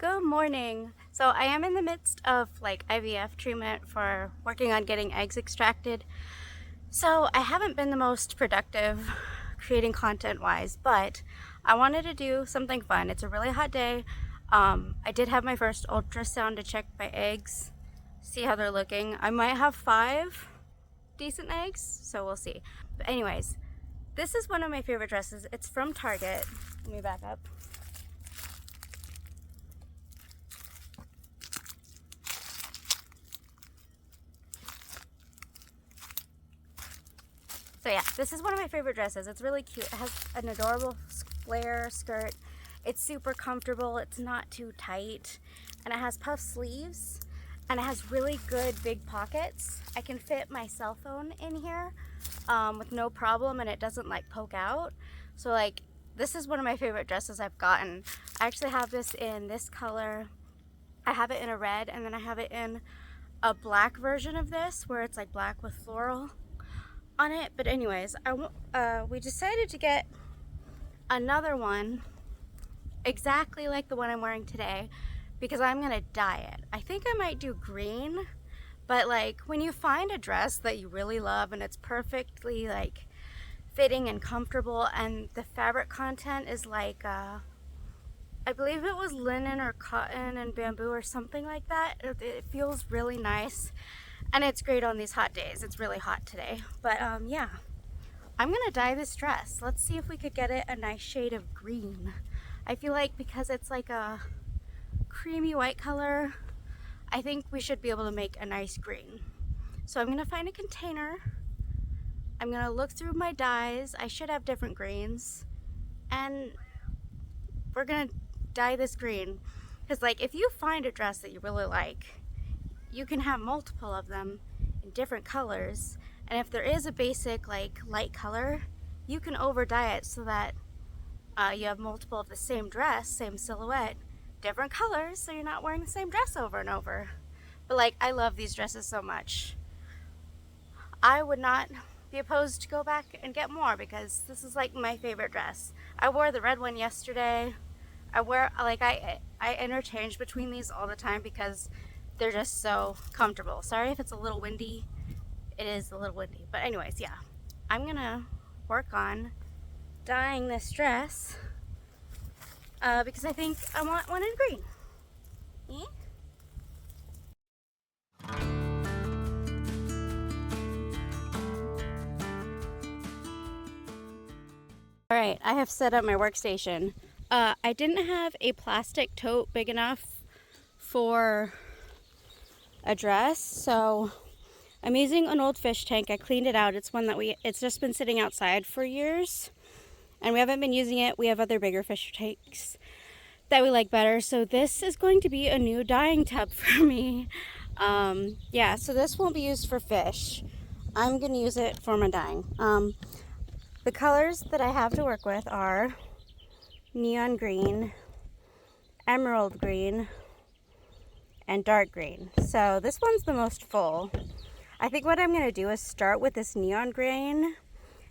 Good morning. So I am in the midst of like IVF treatment for working on getting eggs extracted. So I haven't been the most productive creating content wise, but I wanted to do something fun. It's a really hot day. I did have my first ultrasound to check my eggs, see how they're looking. I might have 5 decent eggs, so we'll see. But anyways, this is one of my favorite dresses. It's from Target. Let me back up. So yeah, this is one of my favorite dresses. It's really cute. It has an adorable flare skirt. It's super comfortable. It's not too tight. And it has puff sleeves. And it has really good big pockets. I can fit my cell phone in here with no problem, and it doesn't like poke out. So like, this is one of my favorite dresses I've gotten. I actually have this in this color. I have it in a red, and then I have it in a black version of this where it's like black with floral on it. But anyways, we decided to get another one exactly like the one I'm wearing today because I'm gonna dye it. I think I might do green, but like when you find a dress that you really love and it's perfectly like fitting and comfortable, and the fabric content is like I believe it was linen or cotton and bamboo or something like that. It feels really nice. And it's great on these hot days. It's really hot today. But yeah, I'm gonna dye this dress. Let's see if we could get it a nice shade of green. I feel like because it's like a creamy white color, I think we should be able to make a nice green. So I'm gonna find a container. I'm gonna look through my dyes. I should have different greens. And we're gonna dye this green. Because like if you find a dress that you really like, you can have multiple of them in different colors, and if there is a basic like light color, you can over dye it so that you have multiple of the same dress, same silhouette, different colors, so you're not wearing the same dress over and over. But like, I love these dresses so much. I would not be opposed to go back and get more because this is like my favorite dress. I wore the red one yesterday. I interchange between these all the time because they're just so comfortable. Sorry if it's a little windy. It is a little windy. But anyways, yeah. I'm gonna work on dyeing this dress because I think I want one in green. Yeah? Alright, I have set up my workstation. I didn't have a plastic tote big enough for a dress, so I'm using an old fish tank. I cleaned it out. It's one that it's just been sitting outside for years and we haven't been using it. We have other bigger fish tanks that we like better. So this is going to be a new dyeing tub for me. Yeah, so this won't be used for fish. I'm gonna use it for my dyeing. The colors that I have to work with are neon green, emerald green, and dark green. So this one's the most full. I think what I'm going to do is start with this neon green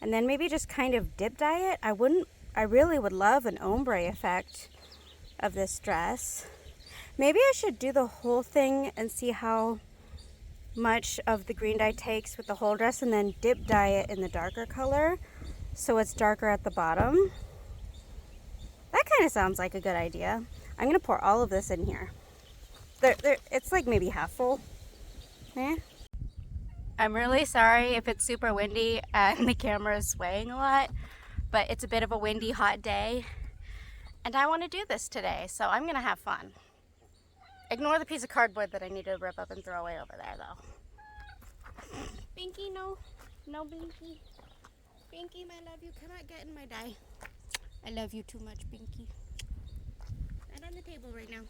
and then maybe just kind of dip dye it. I really would love an ombre effect of this dress. Maybe I should do the whole thing and see how much of the green dye takes with the whole dress and then dip dye it in the darker color so it's darker at the bottom. That kind of sounds like a good idea. I'm going to pour all of this in here. It's like maybe half full. Yeah. I'm really sorry if it's super windy and the camera is swaying a lot, but it's a bit of a windy, hot day, and I want to do this today, so I'm going to have fun. Ignore the piece of cardboard that I need to rip up and throw away over there, though. Binky, no. No, Binky. Binky, my love, you cannot get in my dye. I love you too much, Binky. Not on the table right now.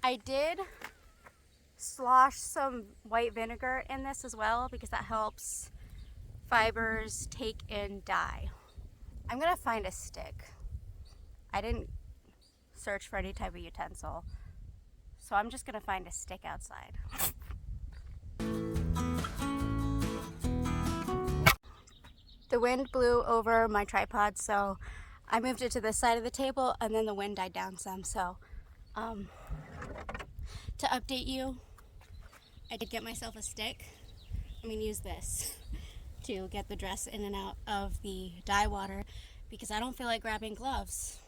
I did slosh some white vinegar in this as well because that helps fibers take in dye. I'm gonna find a stick. I didn't search for any type of utensil, So I'm just gonna find a stick outside. The wind blew over my tripod, so I moved it to this side of the table, and then the wind died down some. So to update you, I did get myself a stick. I'm gonna use this to get the dress in and out of the dye water because I don't feel like grabbing gloves.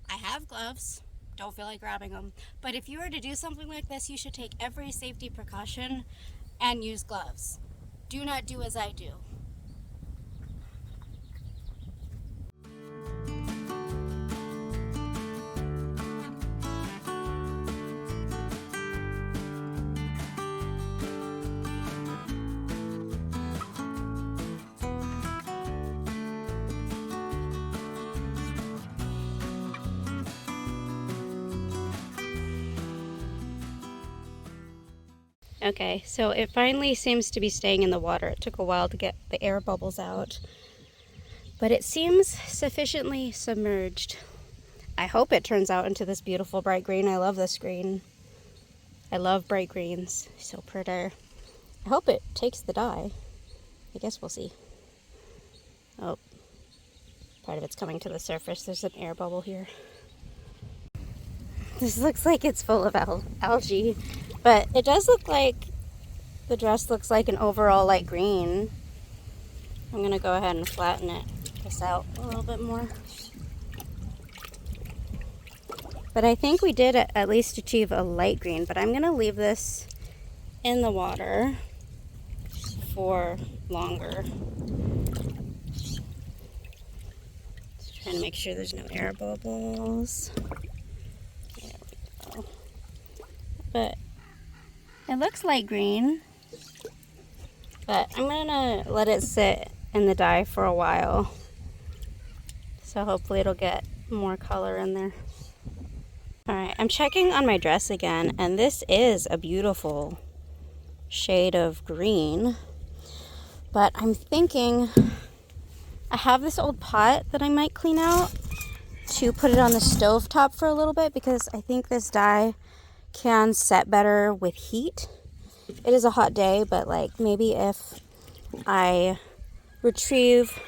I have gloves, don't feel like grabbing them. But if you were to do something like this, you should take every safety precaution and use gloves. Do not do as I do. Okay, so it finally seems to be staying in the water. It took a while to get the air bubbles out, but it seems sufficiently submerged. I hope it turns out into this beautiful bright green. I love this green. I love bright greens, so pretty. I hope it takes the dye. I guess we'll see. Oh, part of it's coming to the surface. There's an air bubble here. This looks like it's full of algae, but it does look like the dress looks like an overall light green. I'm gonna go ahead and flatten this out a little bit more. But I think we did at least achieve a light green, but I'm gonna leave this in the water for longer. Just trying to make sure there's no air bubbles. There we go. But it looks light green, but I'm gonna let it sit in the dye for a while. So hopefully it'll get more color in there. Alright, I'm checking on my dress again, and this is a beautiful shade of green. But I'm thinking I have this old pot that I might clean out to put it on the stove top for a little bit because I think this dye can set better with heat. It is a hot day, but like maybe if I retrieve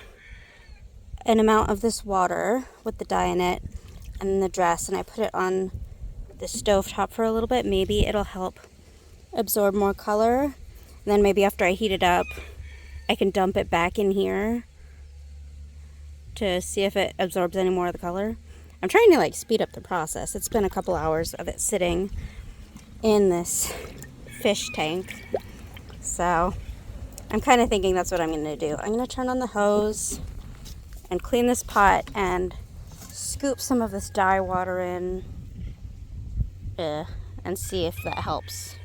an amount of this water with the dye in it and the dress and I put it on the stove top for a little bit, maybe it'll help absorb more color. And then maybe after I heat it up, I can dump it back in here to see if it absorbs any more of the color. I'm trying to like speed up the process. It's been a couple hours of it sitting in this fish tank. So I'm kind of thinking that's what I'm going to do. I'm going to turn on the hose and clean this pot and scoop some of this dye water in and see if that helps.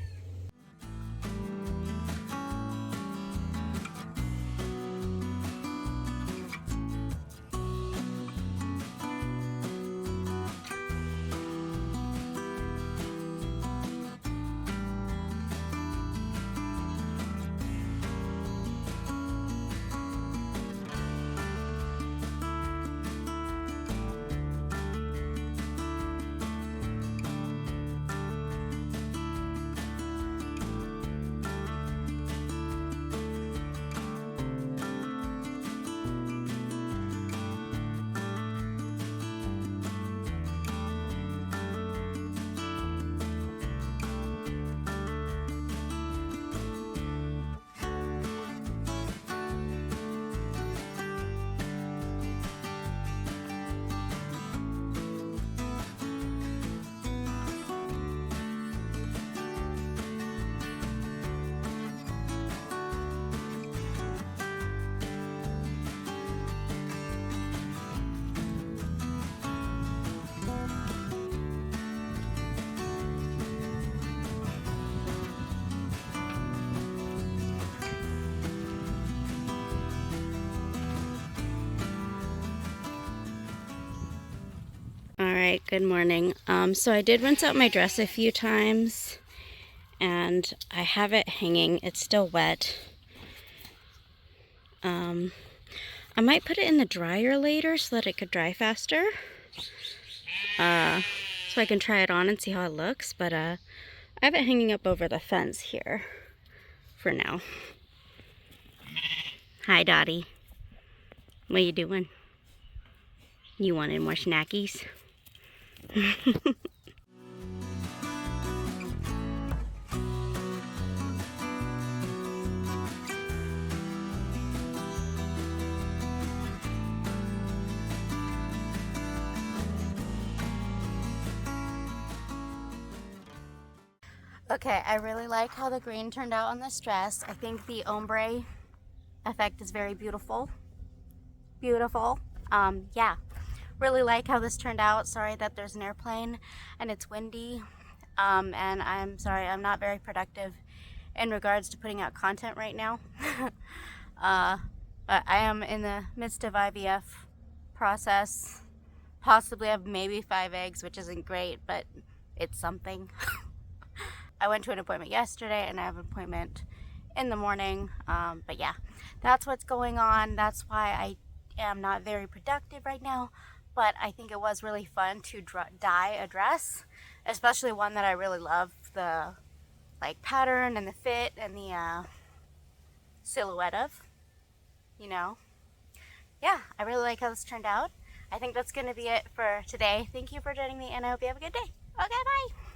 Alright, good morning. So I did rinse out my dress a few times and I have it hanging. It's still wet. I might put it in the dryer later so that it could dry faster. so I can try it on and see how it looks, but I have it hanging up over the fence here for now. Hi, Dottie. What you doing? You wanted more snackies? Okay, I really like how the green turned out on this dress. I think the ombre effect is very beautiful. Beautiful. Yeah, really like how this turned out. Sorry that there's an airplane and it's windy. And I'm sorry, I'm not very productive in regards to putting out content right now. But I am in the midst of IVF process. Possibly have maybe 5 eggs, which isn't great, but it's something. I went to an appointment yesterday and I have an appointment in the morning. But yeah, that's what's going on. That's why I am not very productive right now. But I think it was really fun to dye a dress, especially one that I really love. The like pattern and the fit and the silhouette of, you know. Yeah, I really like how this turned out. I think that's going to be it for today. Thank you for joining me and I hope you have a good day. Okay, bye.